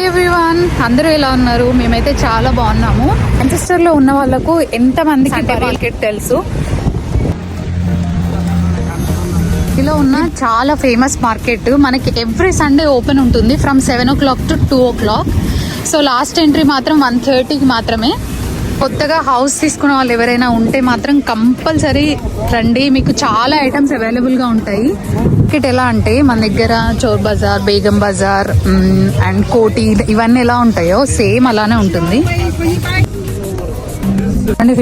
Hi everyone, అందరూ ఎలా ఉన్నారు? మేమైతే చాలా బాగున్నాము. మాంచెస్టర్ లో ఉన్న వాళ్ళకు ఎంత మందికి మార్కెట్ తెలుసు? ఇలా ఉన్న చాలా ఫేమస్ మార్కెట్ మనకి ఎవ్రీ సండే ఓపెన్ ఉంటుంది from 7 o'clock to 2 o'clock. So last entry మాత్రం 1:30కి మాత్రమే. కొత్తగా హౌస్ తీసుకున్న వాళ్ళు ఎవరైనా ఉంటే మాత్రం కంపల్సరీ రండి, మీకు చాలా ఐటమ్స్ అవైలబుల్గా ఉంటాయి. మార్కెట్ ఎలా అంటే మన దగ్గర చోర్ బజార్, బేగం బజార్ అండ్ కోటి ఇవన్నీ ఎలా ఉంటాయో సేమ్ అలానే ఉంటుంది.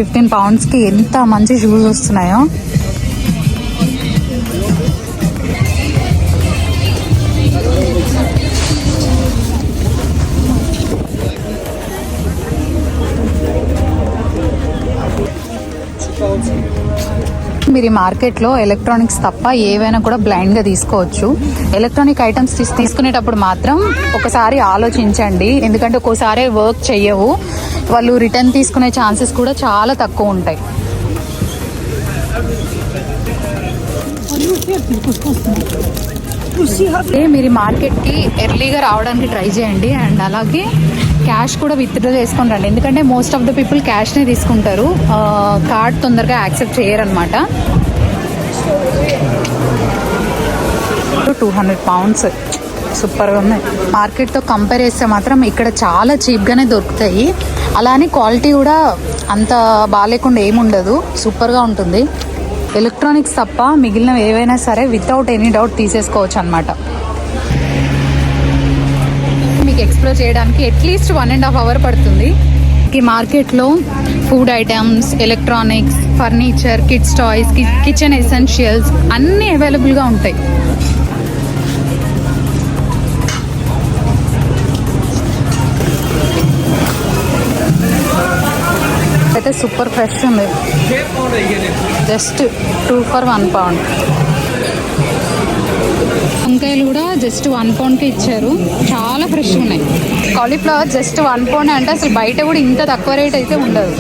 15 poundsకి ఎంత మంచి షూస్ వస్తున్నాయో. మీరు ఈ మార్కెట్లో ఎలక్ట్రానిక్స్ తప్ప ఏవైనా కూడా బ్లైండ్గా తీసుకోవచ్చు. ఎలక్ట్రానిక్ ఐటమ్స్ తీసుకునేటప్పుడు మాత్రం ఒకసారి ఆలోచించండి, ఎందుకంటే ఒక్కోసారి వర్క్ చెయ్యవు. వాళ్ళు రిటర్న్ తీసుకునే ఛాన్సెస్ కూడా చాలా తక్కువ ఉంటాయి. మీరు ఈ మార్కెట్కి ఎర్లీగా రావడానికి ట్రై చేయండి అండ్ అలాగే క్యాష్ కూడా విత్డ్రా చేసుకొని రండి, ఎందుకంటే మోస్ట్ ఆఫ్ ద పీపుల్ క్యాష్నే తీసుకుంటారు, కార్డ్ తొందరగా యాక్సెప్ట్ చేయరనమాట. 200 pounds సూపర్గా ఉన్నాయి. మార్కెట్తో కంపేర్ చేస్తే మాత్రం ఇక్కడ చాలా చీప్గానే దొరుకుతాయి. అలానే క్వాలిటీ కూడా అంత బాగాలేకుండా ఏముండదు, సూపర్గా ఉంటుంది. ఎలక్ట్రానిక్స్ తప్ప మిగిలిన ఏవైనా సరే వితౌట్ ఎనీ డౌట్ తీసేసుకోవచ్చు అనమాట. మీకు ఎక్స్ప్లోర్ చేయడానికి అట్లీస్ట్ 1.5 hours పడుతుంది. ఈ మార్కెట్లో food items, electronics, furniture, kids toys, kitchen essentials అన్నీ అవైలబుల్గా ఉంటాయి. అయితే సూపర్ ఫ్రెష్ ఉంది, జస్ట్ 2 for 1 pound. వంకాయలు కూడా జస్ట్ 1 poundకి ఇచ్చారు, చాలా ఫ్రెష్ ఉన్నాయి. కాలీఫ్లవర్ జస్ట్ 1 pound అంటే అసలు బయట కూడా ఇంత తక్కువ రేట్ అయితే ఉండదు.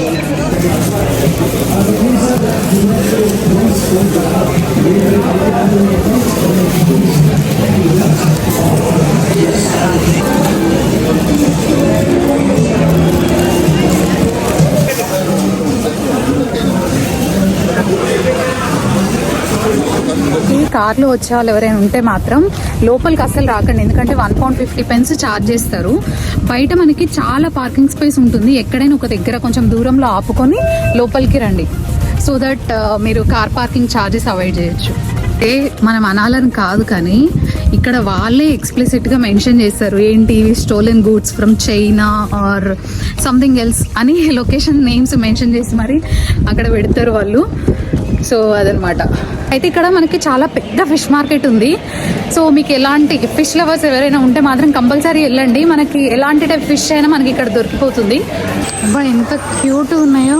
కార్లో వచ్చే వాళ్ళు ఎవరైనా ఉంటే మాత్రం లోపలికి అసలు రాకండి, ఎందుకంటే 1.50 pounds ఛార్జ్ చేస్తారు. బయట మనకి చాలా పార్కింగ్ స్పేస్ ఉంటుంది, ఎక్కడైనా ఒక దగ్గర కొంచెం దూరంలో ఆపుకొని లోపలికి రండి, సో దట్ మీరు కార్ పార్కింగ్ ఛార్జెస్ అవాయిడ్ చేయొచ్చు. మనం అనాలని కాదు, కానీ ఇక్కడ వాళ్ళే ఎక్స్ప్లిసిట్గా మెన్షన్ చేస్తారు ఏంటి stolen goods from China or something else అని లొకేషన్ నేమ్స్ మెన్షన్ చేసి మరి అక్కడ పెడతారు వాళ్ళు. సో అదనమాట. అయితే ఇక్కడ మనకి చాలా పెద్ద ఫిష్ మార్కెట్ ఉంది. సో మీకు ఎలాంటి ఫిష్ లవర్స్ ఎవరైనా ఉంటే మాత్రం కంపల్సరీ వెళ్ళండి, మనకి ఎలాంటి టైప్ ఫిష్ అయినా మనకి ఇక్కడ దొరికిపోతుంది. అబ్బా ఎంత క్యూట్ ఉన్నాయో,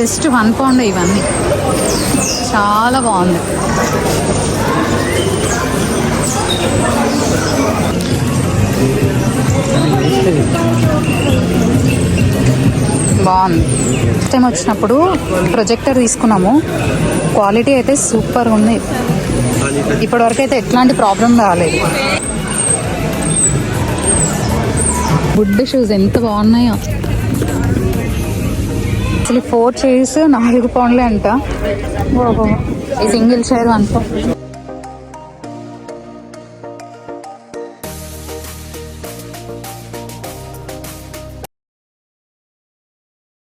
జస్ట్ 1 pound ఇవన్నీ, చాలా బాగుంది. బాగుంది. నెక్స్ట్ టైం వచ్చినప్పుడు ప్రొజెక్టర్ తీసుకున్నాము, క్వాలిటీ అయితే సూపర్ ఉంది. ఇప్పటివరకు అయితే ఎట్లాంటి ప్రాబ్లం రాలేదు. వుడ్ షూస్ ఎంత బాగున్నాయో, అసలు 4 chairs 4 pounds అంట. ఈ సింగిల్ చైర్ 1 pound.